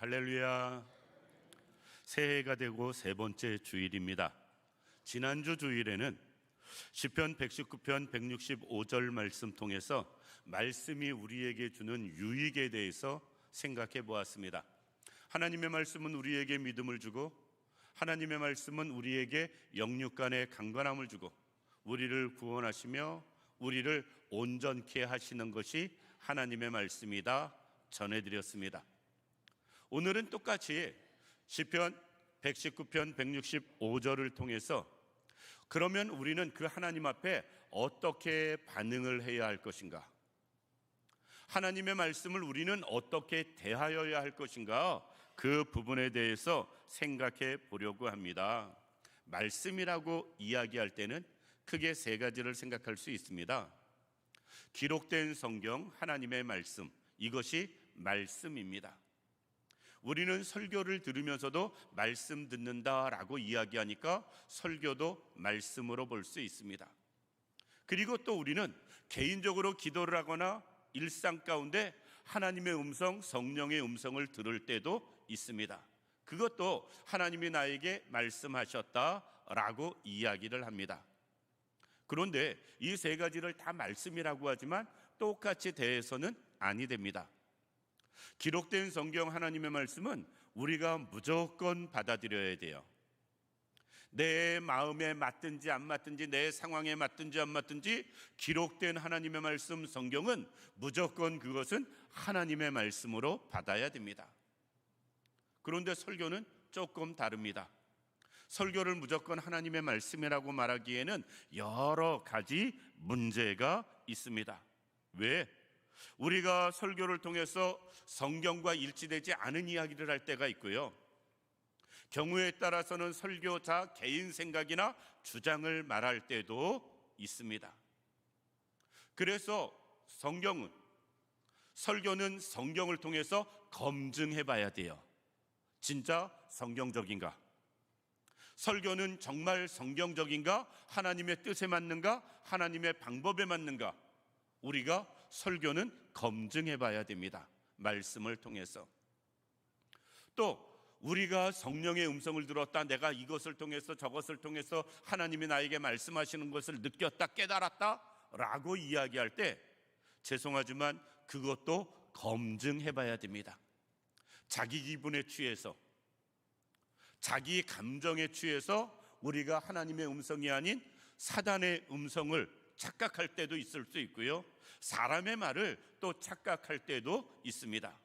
할렐루야. 새해가 되고 세 번째 주일입니다. 지난주 주일에는 시편 119편 165절 말씀 통해서 말씀이 우리에게 주는 유익에 대해서 생각해 보았습니다. 하나님의 말씀은 우리에게 믿음을 주고, 하나님의 말씀은 우리에게 영육간의 강건함을 주고, 우리를 구원하시며 우리를 온전케 하시는 것이 하나님의 말씀이다 전해드렸습니다. 오늘은 똑같이 시편 119편 165절을 통해서 그러면 우리는 그 하나님 앞에 어떻게 반응을 해야 할 것인가? 하나님의 말씀을 우리는 어떻게 대하여야 할 것인가? 그 부분에 대해서 생각해 보려고 합니다. 말씀이라고 이야기할 때는 크게 세 가지를 생각할 수 있습니다. 기록된 성경, 하나님의 말씀, 이것이 말씀입니다. 우리는 설교를 들으면서도 말씀 듣는다라고 이야기하니까 설교도 말씀으로 볼 수 있습니다. 그리고 또 우리는 개인적으로 기도를 하거나 일상 가운데 하나님의 음성, 성령의 음성을 들을 때도 있습니다. 그것도 하나님이 나에게 말씀하셨다라고 이야기를 합니다. 그런데 이 세 가지를 다 말씀이라고 하지만 똑같이 대해서는 아니 됩니다. 기록된 성경 하나님의 말씀은 우리가 무조건 받아들여야 돼요. 내 마음에 맞든지 안 맞든지, 내 상황에 맞든지 안 맞든지 기록된 하나님의 말씀 성경은 무조건 그것은 하나님의 말씀으로 받아야 됩니다. 그런데 설교는 조금 다릅니다. 설교를 무조건 하나님의 말씀이라고 말하기에는 여러 가지 문제가 있습니다. 왜? 우리가 설교를 통해서 성경과 일치되지 않은 이야기를 할 때가 있고요, 경우에 따라서는 설교자 개인 생각이나 주장을 말할 때도 있습니다. 그래서 설교는 성경을 통해서 검증해 봐야 돼요. 진짜 성경적인가? 설교는 정말 성경적인가? 하나님의 뜻에 맞는가? 하나님의 방법에 맞는가? 우리가 설교는 검증해 봐야 됩니다. 말씀을 통해서. 또 우리가 성령의 음성을 들었다, 내가 이것을 통해서 저것을 통해서 하나님이 나에게 말씀하시는 것을 느꼈다, 깨달았다 라고 이야기할 때 죄송하지만 그것도 검증해 봐야 됩니다. 자기 기분에 취해서, 자기 감정에 취해서 우리가 하나님의 음성이 아닌 사단의 음성을 착각할 때도 있을 수 있고요, 사람의 말을 또 착각할 때도 있습니다.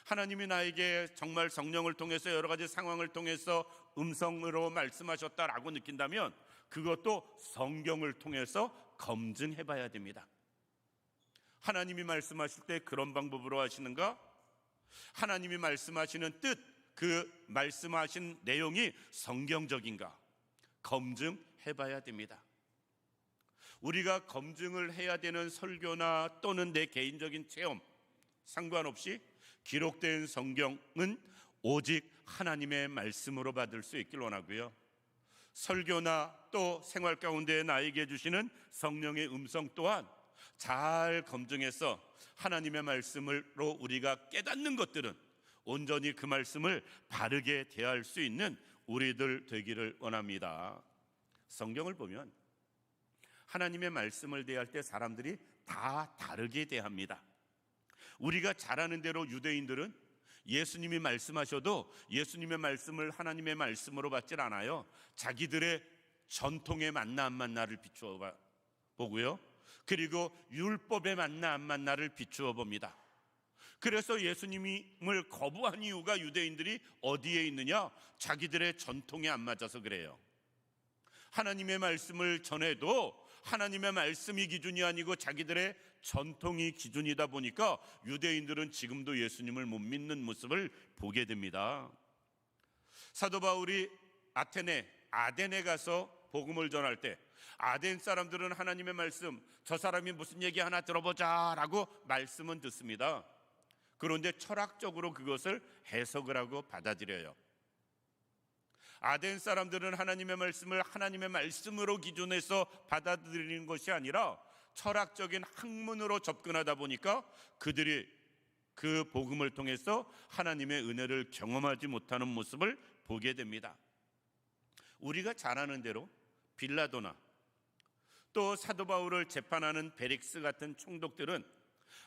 하나님이 나에게 정말 성령을 통해서 여러 가지 상황을 통해서 음성으로 말씀하셨다라고 느낀다면 그것도 성경을 통해서 검증해 봐야 됩니다. 하나님이 말씀하실 때 그런 방법으로 하시는가? 하나님이 말씀하시는 뜻, 그 말씀하신 내용이 성경적인가? 검증해 봐야 됩니다. 우리가 검증을 해야 되는 설교나 또는 내 개인적인 체험 상관없이 기록된 성경은 오직 하나님의 말씀으로 받을 수 있길 원하고요, 설교나 또 생활 가운데 나에게 주시는 성령의 음성 또한 잘 검증해서 하나님의 말씀으로 우리가 깨닫는 것들은 온전히 그 말씀을 바르게 대할 수 있는 우리들 되기를 원합니다. 성경을 보면 하나님의 말씀을 대할 때 사람들이 다 다르게 대합니다. 우리가 잘 아는 대로 유대인들은 예수님이 말씀하셔도 예수님의 말씀을 하나님의 말씀으로 받질 않아요. 자기들의 전통에 맞나 안 맞나를 비추어 보고요, 그리고 율법에 맞나 안 맞나를 비추어 봅니다. 그래서 예수님을 거부한 이유가 유대인들이 어디에 있느냐? 자기들의 전통에 안 맞아서 그래요. 하나님의 말씀을 전해도 하나님의 말씀이 기준이 아니고 자기들의 전통이 기준이다 보니까 유대인들은 지금도 예수님을 못 믿는 모습을 보게 됩니다. 사도 바울이 아덴에 가서 복음을 전할 때 아덴 사람들은 하나님의 말씀, 저 사람이 무슨 얘기 하나 들어보자 라고 말씀은 듣습니다. 그런데 철학적으로 그것을 해석을 하고 받아들여요. 아덴 사람들은 하나님의 말씀을 하나님의 말씀으로 기준해서 받아들이는 것이 아니라 철학적인 학문으로 접근하다 보니까 그들이 그 복음을 통해서 하나님의 은혜를 경험하지 못하는 모습을 보게 됩니다. 우리가 잘 아는 대로 빌라도나 또 사도 바울을 재판하는 베릭스 같은 총독들은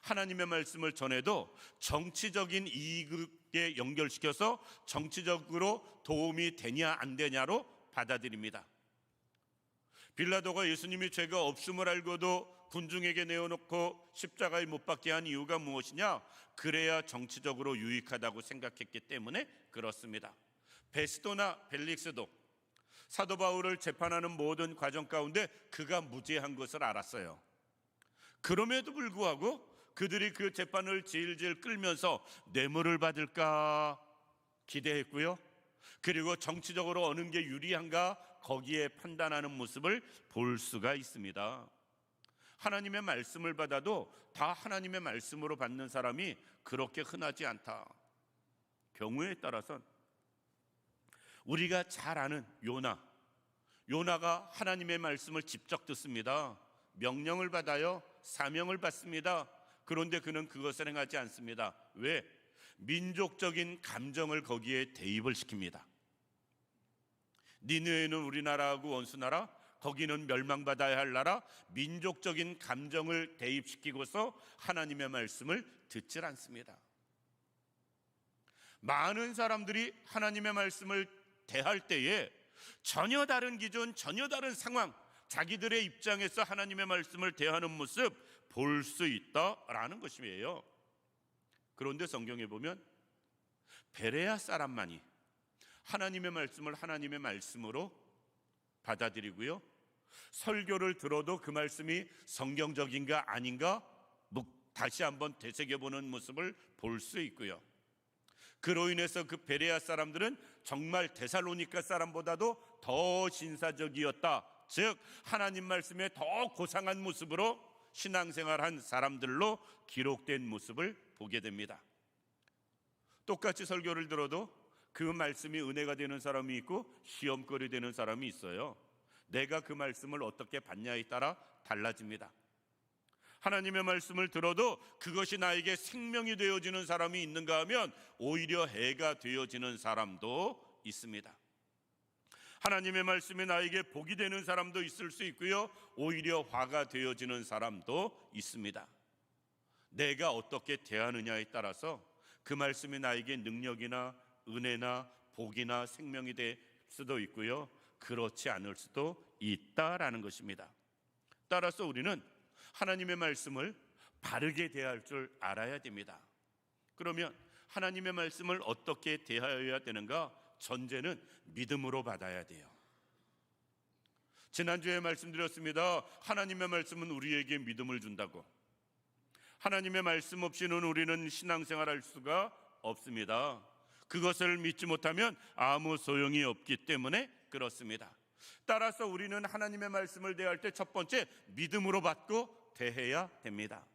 하나님의 말씀을 전해도 정치적인 이익에 연결시켜서 정치적으로 도움이 되냐 안 되냐로 받아들입니다. 빌라도가 예수님이 죄가 없음을 알고도 군중에게 내어놓고 십자가에 못 박게 한 이유가 무엇이냐? 그래야 정치적으로 유익하다고 생각했기 때문에 그렇습니다. 베스도나 벨릭스도 사도 바울을 재판하는 모든 과정 가운데 그가 무죄한 것을 알았어요. 그럼에도 불구하고 그들이 그 재판을 질질 끌면서 뇌물을 받을까 기대했고요. 그리고 정치적으로 어느 게 유리한가 거기에 판단하는 모습을 볼 수가 있습니다. 하나님의 말씀을 받아도 다 하나님의 말씀으로 받는 사람이 그렇게 흔하지 않다. 경우에 따라선 우리가 잘 아는 요나가 하나님의 말씀을 직접 듣습니다. 명령을 받아요. 사명을 받습니다. 그런데 그는 그것을 행하지 않습니다. 왜? 민족적인 감정을 거기에 대입을 시킵니다. 니느웨는 우리나라하고 원수나라, 거기는 멸망받아야 할 나라, 민족적인 감정을 대입시키고서 하나님의 말씀을 듣질 않습니다. 많은 사람들이 하나님의 말씀을 대할 때에 전혀 다른 기준, 전혀 다른 상황, 자기들의 입장에서 하나님의 말씀을 대하는 모습 볼 수 있다라는 것이에요. 그런데 성경에 보면 베레아 사람만이 하나님의 말씀을 하나님의 말씀으로 받아들이고요, 설교를 들어도 그 말씀이 성경적인가 아닌가 다시 한번 되새겨보는 모습을 볼 수 있고요. 그로 인해서 그 베레아 사람들은 정말 데살로니가 사람보다도 더 신사적이었다. 즉 하나님 말씀에 더 고상한 모습으로 신앙생활한 사람들로 기록된 모습을 보게 됩니다. 똑같이 설교를 들어도 그 말씀이 은혜가 되는 사람이 있고 시험거리 되는 사람이 있어요. 내가 그 말씀을 어떻게 받냐에 따라 달라집니다. 하나님의 말씀을 들어도 그것이 나에게 생명이 되어지는 사람이 있는가 하면 오히려 해가 되어지는 사람도 있습니다. 하나님의 말씀이 나에게 복이 되는 사람도 있을 수 있고요, 오히려 화가 되어지는 사람도 있습니다. 내가 어떻게 대하느냐에 따라서 그 말씀이 나에게 능력이나 은혜나 복이나 생명이 될 수도 있고요, 그렇지 않을 수도 있다라는 것입니다. 따라서 우리는 하나님의 말씀을 바르게 대할 줄 알아야 됩니다. 그러면 하나님의 말씀을 어떻게 대하여야 되는가? 전제는 믿음으로 받아야 돼요. 지난주에 말씀드렸습니다. 하나님의 말씀은 우리에게 믿음을 준다고. 하나님의 말씀 없이는 우리는 신앙생활할 수가 없습니다. 그것을 믿지 못하면 아무 소용이 없기 때문에 그렇습니다. 따라서 우리는 하나님의 말씀을 대할 때 첫 번째 믿음으로 받고 대해야 됩니다.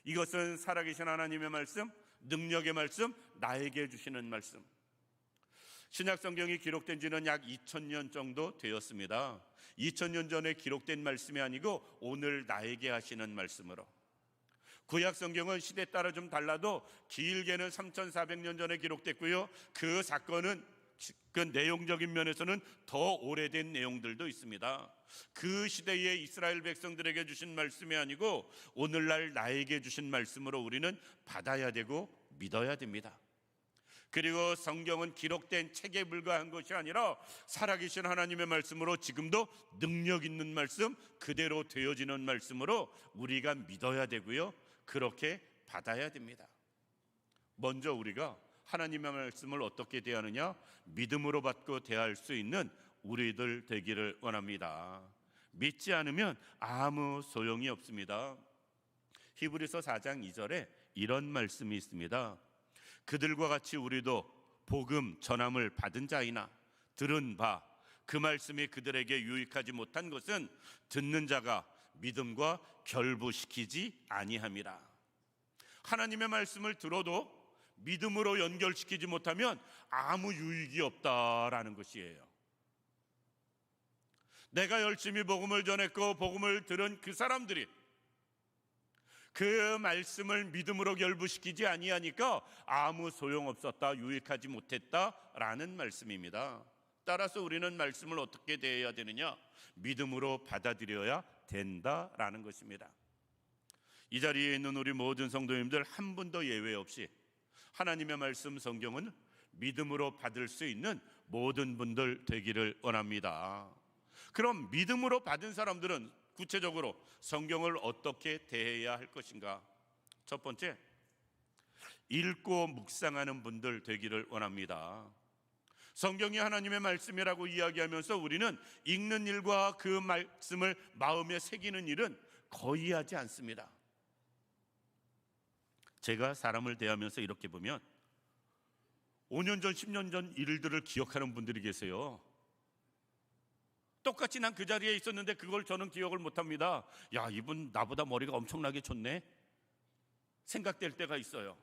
이것은 살아계신 하나님의 말씀, 능력의 말씀, 나에게 주시는 말씀. 신약 성경이 기록된 지는 약 2000년 정도 되었습니다. 2000년 전에 기록된 말씀이 아니고 오늘 나에게 하시는 말씀으로. 구약 성경은 시대에 따라 좀 달라도 길게는 3400년 전에 기록됐고요, 그 사건은 그 내용적인 면에서는 더 오래된 내용들도 있습니다. 그 시대에 이스라엘 백성들에게 주신 말씀이 아니고 오늘날 나에게 주신 말씀으로 우리는 받아야 되고 믿어야 됩니다. 그리고 성경은 기록된 책에 불과한 것이 아니라 살아계신 하나님의 말씀으로 지금도 능력 있는 말씀, 그대로 되어지는 말씀으로 우리가 믿어야 되고요, 그렇게 받아야 됩니다. 먼저 우리가 하나님의 말씀을 어떻게 대하느냐? 믿음으로 받고 대할 수 있는 우리들 되기를 원합니다. 믿지 않으면 아무 소용이 없습니다. 히브리서 4장 2절에 이런 말씀이 있습니다. 그들과 같이 우리도 복음 전함을 받은 자이나 들은 바 그 말씀이 그들에게 유익하지 못한 것은 듣는 자가 믿음과 결부시키지 아니함이라. 하나님의 말씀을 들어도 믿음으로 연결시키지 못하면 아무 유익이 없다라는 것이에요. 내가 열심히 복음을 전했고 복음을 들은 그 사람들이 그 말씀을 믿음으로 결부시키지 아니하니까 아무 소용없었다, 유익하지 못했다라는 말씀입니다. 따라서 우리는 말씀을 어떻게 대해야 되느냐? 믿음으로 받아들여야 된다라는 것입니다. 이 자리에 있는 우리 모든 성도님들 한 분도 예외 없이 하나님의 말씀 성경은 믿음으로 받을 수 있는 모든 분들 되기를 원합니다. 그럼 믿음으로 받은 사람들은 구체적으로 성경을 어떻게 대해야 할 것인가? 첫 번째, 읽고 묵상하는 분들 되기를 원합니다. 성경이 하나님의 말씀이라고 이야기하면서 우리는 읽는 일과 그 말씀을 마음에 새기는 일은 거의 하지 않습니다. 제가 사람을 대하면서 이렇게 보면 5년 전, 10년 전 일들을 기억하는 분들이 계세요. 똑같이 난 그 자리에 있었는데 그걸 저는 기억을 못합니다. 야, 이분 나보다 머리가 엄청나게 좋네 생각될 때가 있어요.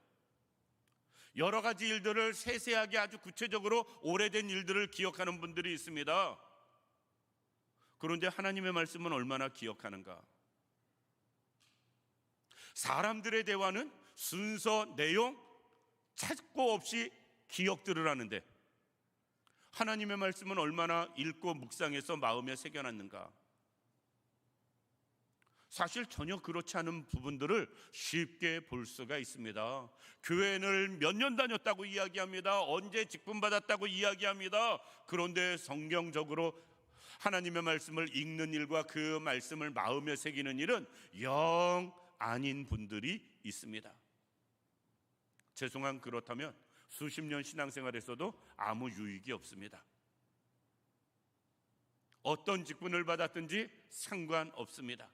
여러 가지 일들을 세세하게 아주 구체적으로 오래된 일들을 기억하는 분들이 있습니다. 그런데 하나님의 말씀은 얼마나 기억하는가? 사람들의 대화는 순서, 내용 찾고 없이 기억들을 하는데 하나님의 말씀은 얼마나 읽고 묵상해서 마음에 새겨놨는가? 사실 전혀 그렇지 않은 부분들을 쉽게 볼 수가 있습니다. 교회를 몇 년 다녔다고 이야기합니다. 언제 직분받았다고 이야기합니다. 그런데 성경적으로 하나님의 말씀을 읽는 일과 그 말씀을 마음에 새기는 일은 영 아닌 분들이 있습니다. 죄송한 그렇다면 수십 년 신앙생활에서도 아무 유익이 없습니다. 어떤 직분을 받았든지 상관없습니다.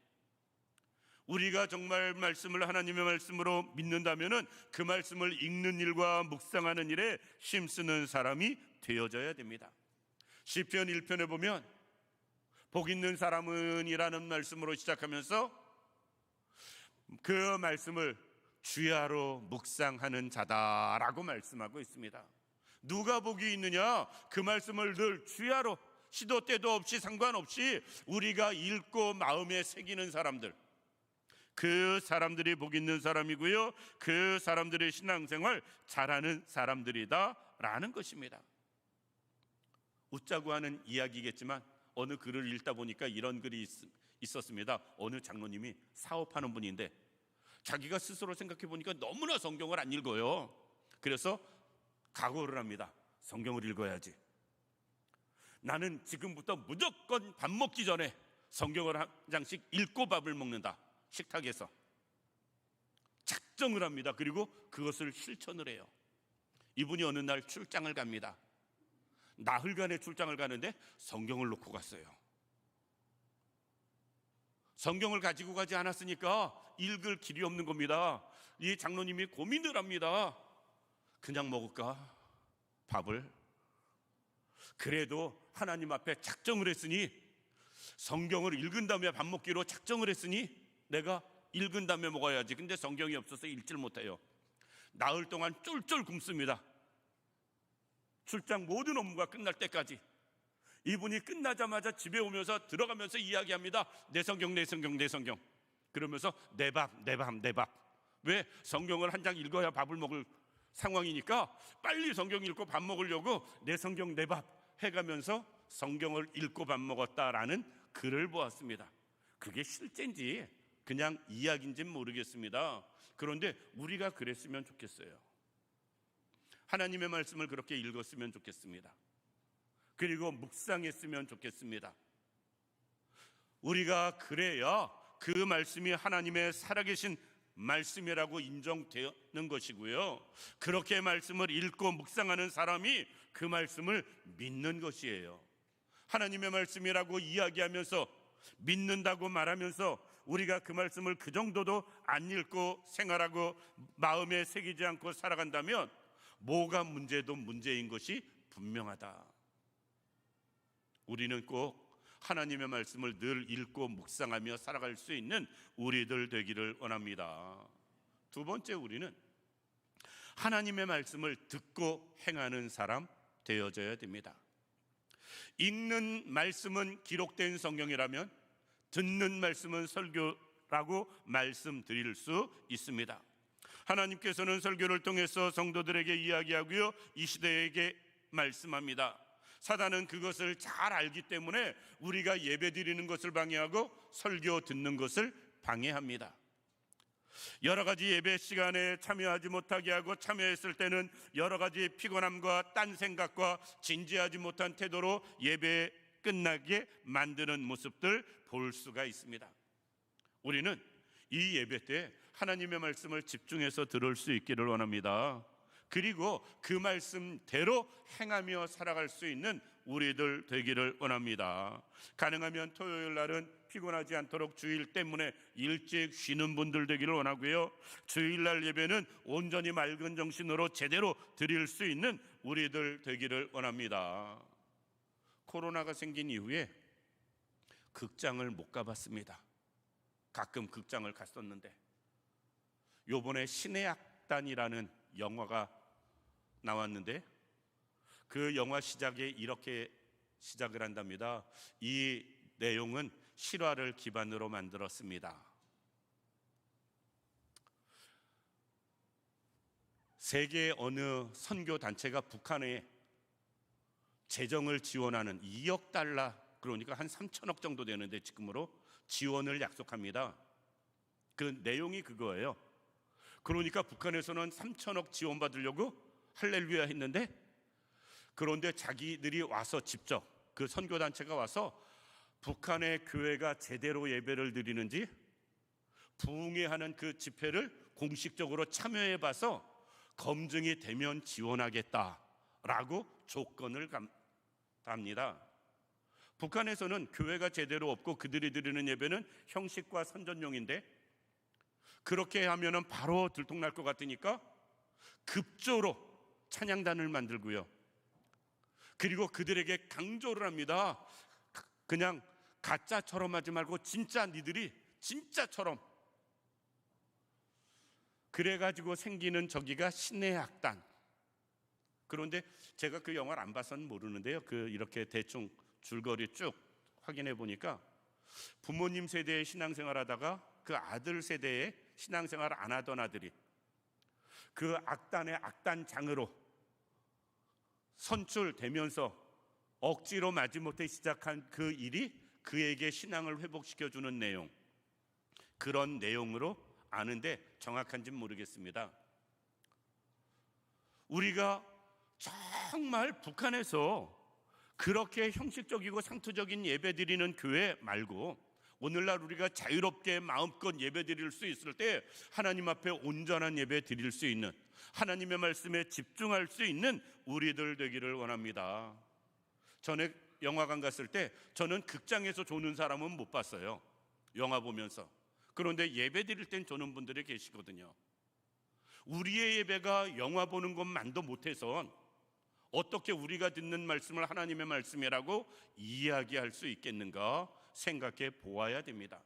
우리가 정말 말씀을 하나님의 말씀으로 믿는다면 그 말씀을 읽는 일과 묵상하는 일에 힘쓰는 사람이 되어져야 됩니다. 시편 1편에 보면 복 있는 사람은 이라는 말씀으로 시작하면서 그 말씀을 주야로 묵상하는 자다라고 말씀하고 있습니다. 누가 복이 있느냐? 그 말씀을 늘 주야로 시도 때도 없이 상관없이 우리가 읽고 마음에 새기는 사람들, 그 사람들이 복 있는 사람이고요, 그 사람들의 신앙생활 잘하는 사람들이다라는 것입니다. 웃자고 하는 이야기겠지만 어느 글을 읽다 보니까 이런 글이 있었습니다. 어느 장로님이 사업하는 분인데 자기가 스스로 생각해 보니까 너무나 성경을 안 읽어요. 그래서 각오를 합니다. 성경을 읽어야지. 나는 지금부터 무조건 밥 먹기 전에 성경을 한 장씩 읽고 밥을 먹는다. 식탁에서 작정을 합니다. 그리고 그것을 실천을 해요. 이분이 어느 날 출장을 갑니다. 나흘간의 출장을 가는데 성경을 놓고 갔어요. 성경을 가지고 가지 않았으니까 읽을 길이 없는 겁니다. 이 장로님이 고민을 합니다. 그냥 먹을까? 밥을? 그래도 하나님 앞에 작정을 했으니, 성경을 읽은 다음에 밥 먹기로 작정을 했으니 내가 읽은 다음에 먹어야지. 근데 성경이 없어서 읽질 못해요. 나흘 동안 쫄쫄 굶습니다. 출장 모든 업무가 끝날 때까지. 이분이 끝나자마자 집에 오면서 들어가면서 이야기합니다. 내 성경, 내 성경, 내 성경. 그러면서 내 밥, 내 밥, 내 밥. 왜? 성경을 한 장 읽어야 밥을 먹을 상황이니까 빨리 성경 읽고 밥 먹으려고 내 성경, 내 밥 해가면서 성경을 읽고 밥 먹었다라는 글을 보았습니다. 그게 실제인지 그냥 이야기인지는 모르겠습니다. 그런데 우리가 그랬으면 좋겠어요. 하나님의 말씀을 그렇게 읽었으면 좋겠습니다. 그리고 묵상했으면 좋겠습니다. 우리가 그래야 그 말씀이 하나님의 살아계신 말씀이라고 인정되는 것이고요, 그렇게 말씀을 읽고 묵상하는 사람이 그 말씀을 믿는 것이에요. 하나님의 말씀이라고 이야기하면서 믿는다고 말하면서 우리가 그 말씀을 그 정도도 안 읽고 생활하고 마음에 새기지 않고 살아간다면 뭐가 문제도 문제인 것이 분명하다. 우리는 꼭 하나님의 말씀을 늘 읽고 묵상하며 살아갈 수 있는 우리들 되기를 원합니다. 두 번째, 우리는 하나님의 말씀을 듣고 행하는 사람 되어져야 됩니다. 읽는 말씀은 기록된 성경이라면, 듣는 말씀은 설교라면 라고 말씀드릴 수 있습니다. 하나님께서는 설교를 통해서 성도들에게 이야기하고요, 이 시대에게 말씀합니다. 사단은 그것을 잘 알기 때문에 우리가 예배드리는 것을 방해하고 설교 듣는 것을 방해합니다. 여러 가지 예배 시간에 참여하지 못하게 하고, 참여했을 때는 여러 가지 피곤함과 딴 생각과 진지하지 못한 태도로 예배 끝나게 만드는 모습들 볼 수가 있습니다. 우리는 이 예배 때 하나님의 말씀을 집중해서 들을 수 있기를 원합니다. 그리고 그 말씀대로 행하며 살아갈 수 있는 우리들 되기를 원합니다. 가능하면 토요일 날은 피곤하지 않도록 주일 때문에 일찍 쉬는 분들 되기를 원하고요, 주일날 예배는 온전히 맑은 정신으로 제대로 드릴 수 있는 우리들 되기를 원합니다. 코로나가 생긴 이후에 극장을 못 가봤습니다. 가끔 극장을 갔었는데, 요번에 신의 악단이라는 영화가 나왔는데, 그 영화 시작에 이렇게 시작을 한답니다. 이 내용은 실화를 기반으로 만들었습니다. 세계 어느 선교 단체가 북한에 재정을 지원하는 2억 달러, 그러니까 한 3천억 정도 되는데 지금으로 지원을 약속합니다. 그 내용이 그거예요. 그러니까 북한에서는 3천억 지원받으려고 할렐루야 했는데, 그런데 자기들이 와서 직접, 그 선교단체가 와서 북한의 교회가 제대로 예배를 드리는지 부흥회하는 그 집회를 공식적으로 참여해봐서 검증이 되면 지원하겠다라고 조건을 답니다. 북한에서는 교회가 제대로 없고 그들이 드리는 예배는 형식과 선전용인데, 그렇게 하면은 바로 들통날 것 같으니까 급조로 찬양단을 만들고요, 그리고 그들에게 강조를 합니다. 그냥 가짜처럼 하지 말고 진짜 니들이 진짜처럼. 그래가지고 생기는 저기가 신의 악단. 그런데 제가 그 영화를 안 봐서는 모르는데요, 이렇게 대충 줄거리 쭉 확인해 보니까 부모님 세대의 신앙생활 하다가 그 아들 세대의 신앙생활을 안 하던 아들이 그 악단의 악단장으로 선출되면서 억지로 마지못해 시작한 그 일이 그에게 신앙을 회복시켜주는 내용, 그런 내용으로 아는데 정확한지는 모르겠습니다. 우리가 정말 북한에서 그렇게 형식적이고 상투적인 예배 드리는 교회 말고, 오늘날 우리가 자유롭게 마음껏 예배 드릴 수 있을 때 하나님 앞에 온전한 예배 드릴 수 있는, 하나님의 말씀에 집중할 수 있는 우리들 되기를 원합니다. 전에 영화관 갔을 때 저는 극장에서 조는 사람은 못 봤어요, 영화 보면서. 그런데 예배 드릴 땐 조는 분들이 계시거든요. 우리의 예배가 영화 보는 것만도 못해서 어떻게 우리가 듣는 말씀을 하나님의 말씀이라고 이야기할 수 있겠는가 생각해 보아야 됩니다.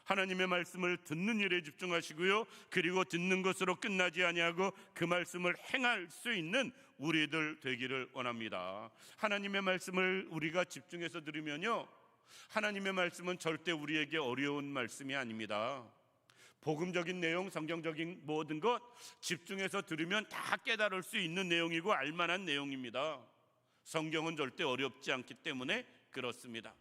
하나님의 말씀을 듣는 일에 집중하시고요, 그리고 듣는 것으로 끝나지 아니하고 그 말씀을 행할 수 있는 우리들 되기를 원합니다. 하나님의 말씀을 우리가 집중해서 들으면요, 하나님의 말씀은 절대 우리에게 어려운 말씀이 아닙니다. 복음적인 내용, 성경적인 모든 것 집중해서 들으면 다 깨달을 수 있는 내용이고 알만한 내용입니다. 성경은 절대 어렵지 않기 때문에 그렇습니다.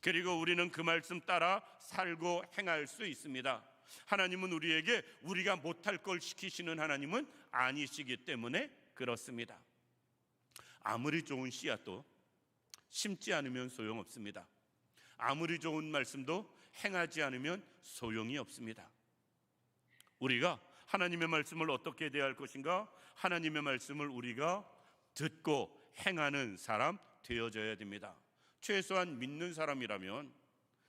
그리고 우리는 그 말씀 따라 살고 행할 수 있습니다. 하나님은 우리에게 우리가 못할 걸 시키시는 하나님은 아니시기 때문에 그렇습니다. 아무리 좋은 씨앗도 심지 않으면 소용없습니다. 아무리 좋은 말씀도 행하지 않으면 소용이 없습니다. 우리가 하나님의 말씀을 어떻게 대할 것인가? 하나님의 말씀을 우리가 듣고 행하는 사람 되어져야 됩니다. 최소한 믿는 사람이라면,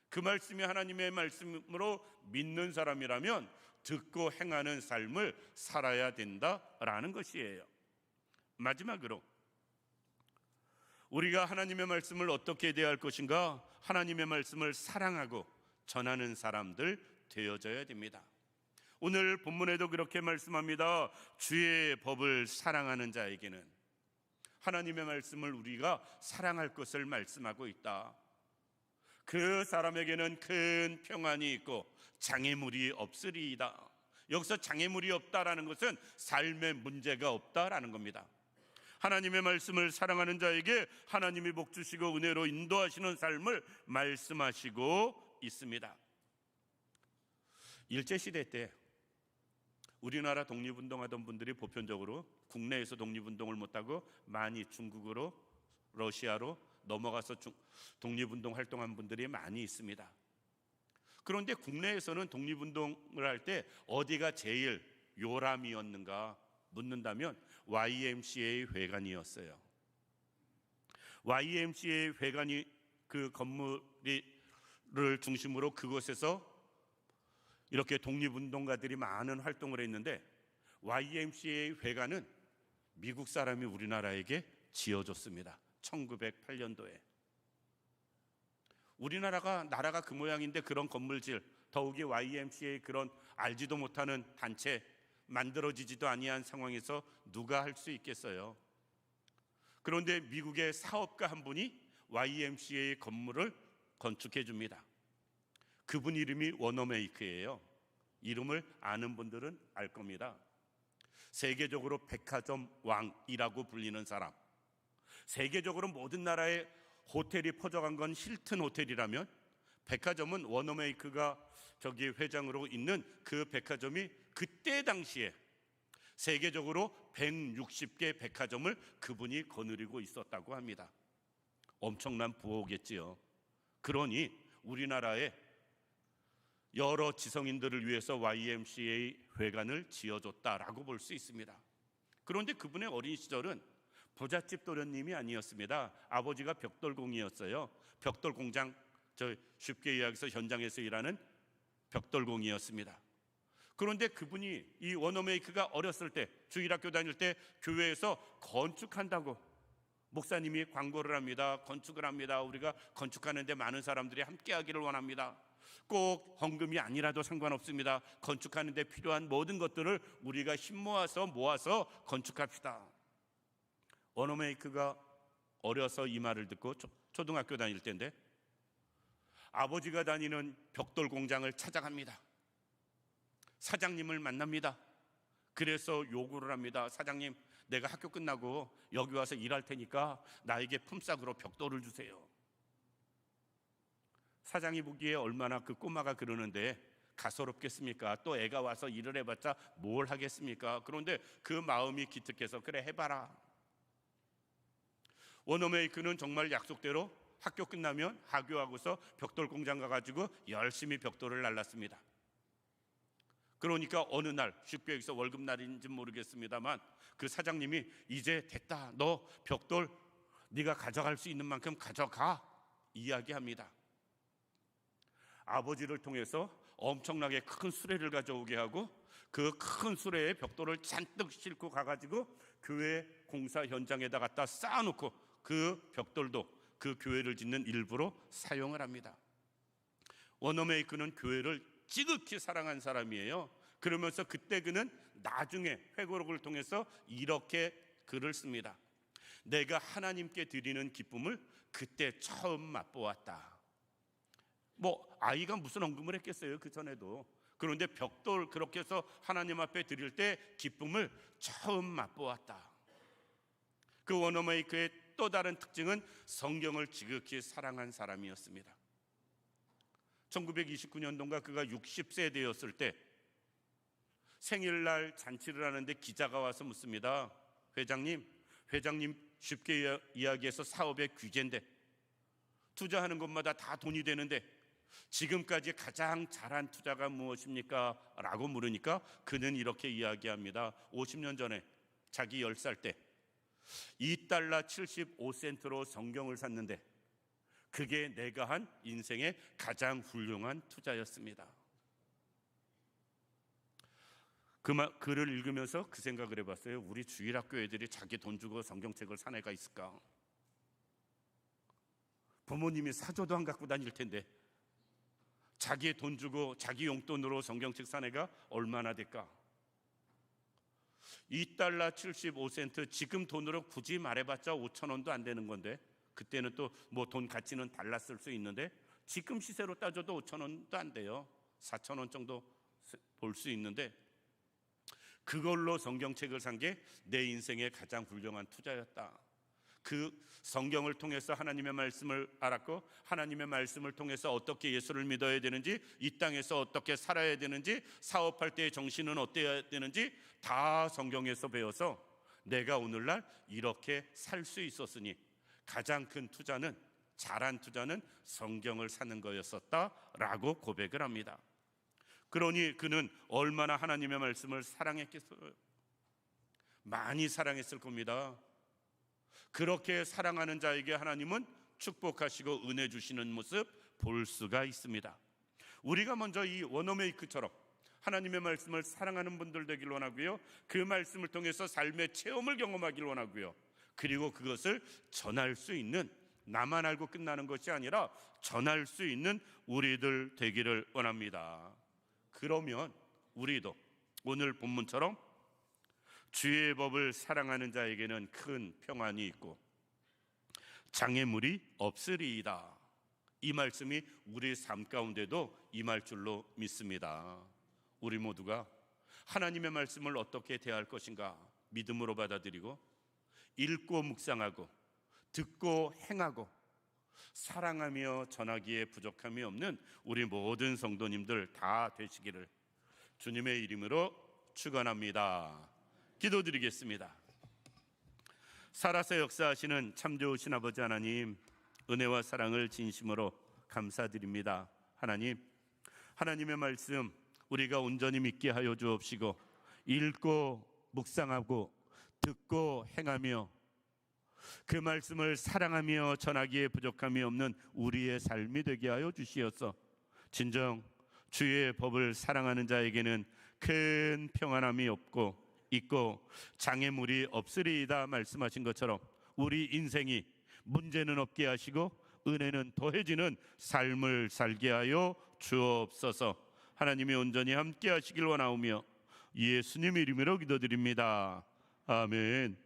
그 말씀이 하나님의 말씀으로 믿는 사람이라면 듣고 행하는 삶을 살아야 된다라는 것이에요. 마지막으로 우리가 하나님의 말씀을 어떻게 대할 것인가? 하나님의 말씀을 사랑하고 전하는 사람들 되어져야 됩니다. 오늘 본문에도 그렇게 말씀합니다. 주의 법을 사랑하는 자에게는, 하나님의 말씀을 우리가 사랑할 것을 말씀하고 있다. 그 사람에게는 큰 평안이 있고 장애물이 없으리이다. 여기서 장애물이 없다라는 것은 삶에 문제가 없다라는 겁니다. 하나님의 말씀을 사랑하는 자에게 하나님이 복 주시고 은혜로 인도하시는 삶을 말씀하시고 있습니다. 일제시대 때 우리나라 독립운동하던 분들이 보편적으로 국내에서 독립운동을 못하고 많이 중국으로, 러시아로 넘어가서 독립운동 활동한 분들이 많이 있습니다. 그런데 국내에서는 독립운동을 할 때 어디가 제일 요람이었는가 묻는다면 YMCA 회관이었어요. YMCA 회관이 그 건물을 중심으로 그곳에서 이렇게 독립운동가들이 많은 활동을 했는데, YMCA 회관은 미국 사람이 우리나라에게 지어줬습니다. 1908년도에. 우리나라가 나라가 그 모양인데 그런 건물질, 더욱이 YMCA 그런 알지도 못하는 단체, 만들어지지도 아니한 상황에서 누가 할 수 있겠어요? 그런데 미국의 사업가 한 분이 YMCA 건물을 건축해 줍니다. 그분 이름이 워너메이크예요. 이름을 아는 분들은 알 겁니다. 세계적으로 백화점 왕이라고 불리는 사람, 세계적으로 모든 나라에 호텔이 퍼져간 건 힐튼 호텔이라면, 백화점은 워너메이크가 저기 회장으로 있는 그 백화점이 그때 당시에 세계적으로 160개 백화점을 그분이 거느리고 있었다고 합니다. 엄청난 부호겠지요. 그러니 우리나라에 여러 지성인들을 위해서 YMCA 회관을 지어줬다라고 볼 수 있습니다. 그런데 그분의 어린 시절은 부잣집 도련님이 아니었습니다. 아버지가 벽돌공이었어요. 벽돌공장, 쉽게 이야기해서 현장에서 일하는 벽돌공이었습니다. 그런데 그분이, 이 워너메이크가 어렸을 때, 주일학교 다닐 때 교회에서 건축한다고 목사님이 광고를 합니다. 건축을 합니다. 우리가 건축하는데 많은 사람들이 함께 하기를 원합니다. 꼭 헌금이 아니라도 상관없습니다. 건축하는데 필요한 모든 것들을 우리가 힘 모아서 건축합시다. 워너메이크가 어려서 이 말을 듣고 초등학교 다닐 때인데, 아버지가 다니는 벽돌 공장을 찾아갑니다. 사장님을 만납니다. 그래서 요구를 합니다. 사장님, 내가 학교 끝나고 여기 와서 일할 테니까 나에게 품삯으로 벽돌을 주세요. 사장이 보기에 얼마나 그 꼬마가 그러는데 가소롭겠습니까? 또 애가 와서 일을 해봤자 뭘 하겠습니까? 그런데 그 마음이 기특해서 그래, 해봐라. 워너메이크는 정말 약속대로 학교 끝나면 하교하고서 벽돌 공장 가가지고 열심히 벽돌을 날랐습니다. 그러니까 어느 날, 쉽게 여기서 월급날인지 모르겠습니다만, 그 사장님이 이제 됐다, 너 벽돌 네가 가져갈 수 있는 만큼 가져가, 이야기합니다. 아버지를 통해서 엄청나게 큰 수레를 가져오게 하고, 그 큰 수레에 벽돌을 잔뜩 싣고 가가지고 교회 공사 현장에다 갖다 쌓아놓고 그 벽돌도 그 교회를 짓는 일부로 사용을 합니다. 워너메이크는 교회를 지극히 사랑한 사람이에요. 그러면서 그때 그는 나중에 회고록을 통해서 이렇게 글을 씁니다. 내가 하나님께 드리는 기쁨을 그때 처음 맛보았다. 아이가 무슨 헌금을 했겠어요, 그 전에도. 그런데 벽돌 그렇게 해서 하나님 앞에 드릴 때 기쁨을 처음 맛보았다. 그 워너메이크의 또 다른 특징은 성경을 지극히 사랑한 사람이었습니다. 1929년도인가 그가 60세 되었을 때 생일날 잔치를 하는데 기자가 와서 묻습니다. 회장님 쉽게 이야기해서 사업의 귀재인데 투자하는 것마다 다 돈이 되는데 지금까지 가장 잘한 투자가 무엇입니까? 라고 물으니까 그는 이렇게 이야기합니다. 50년 전에 자기 10살 때 $2 75센트로 성경을 샀는데 그게 내가 한 인생의 가장 훌륭한 투자였습니다. 그 글을 읽으면서 그 생각을 해봤어요. 우리 주일학교 애들이 자기 돈 주고 성경책을 산 애가 있을까? 부모님이 사줘도 안 갖고 다닐 텐데 자기의 돈 주고 자기 용돈으로 성경책 산 애가 얼마나 될까? $2 75센트, 지금 돈으로 굳이 말해봤자 5,000원도 안 되는 건데, 그때는 또 돈 가치는 달랐을 수 있는데 지금 시세로 따져도 5천 원도 안 돼요. 4천 원 정도 볼 수 있는데 그걸로 성경책을 산 게 내 인생의 가장 훌륭한 투자였다. 그 성경을 통해서 하나님의 말씀을 알았고 하나님의 말씀을 통해서 어떻게 예수를 믿어야 되는지, 이 땅에서 어떻게 살아야 되는지, 사업할 때의 정신은 어때야 되는지 다 성경에서 배워서 내가 오늘날 이렇게 살 수 있었으니 가장 큰 투자는, 잘한 투자는 성경을 사는 거였었다라고 고백을 합니다. 그러니 그는 얼마나 하나님의 말씀을 사랑했겠어요. 많이 사랑했을 겁니다. 그렇게 사랑하는 자에게 하나님은 축복하시고 은혜 주시는 모습 볼 수가 있습니다. 우리가 먼저 이 워너메이크처럼 하나님의 말씀을 사랑하는 분들 되길 원하고요, 그 말씀을 통해서 삶의 체험을 경험하길 원하고요, 그리고 그것을 전할 수 있는, 나만 알고 끝나는 것이 아니라 전할 수 있는 우리들 되기를 원합니다. 그러면 우리도 오늘 본문처럼 주의 법을 사랑하는 자에게는 큰 평안이 있고 장애물이 없으리이다. 이 말씀이 우리 삶 가운데도 임할 줄로 믿습니다. 우리 모두가 하나님의 말씀을 어떻게 대할 것인가 믿음으로 받아들이고 읽고 묵상하고 듣고 행하고 사랑하며 전하기에 부족함이 없는 우리 모든 성도님들 다 되시기를 주님의 이름으로 축원합니다. 기도드리겠습니다. 살아서 역사하시는 참 좋으신 아버지 하나님, 은혜와 사랑을 진심으로 감사드립니다. 하나님, 하나님의 말씀 우리가 온전히 믿게 하여 주옵시고 읽고 묵상하고 듣고 행하며 그 말씀을 사랑하며 전하기에 부족함이 없는 우리의 삶이 되게 하여 주시옵소서. 진정 주의 법을 사랑하는 자에게는 큰 평안함이 있고 장애물이 없으리이다 말씀하신 것처럼 우리 인생이 문제는 없게 하시고 은혜는 더해지는 삶을 살게 하여 주옵소서. 하나님이 온전히 함께 하시길 원하오며 예수님 이름으로 기도드립니다. 아멘.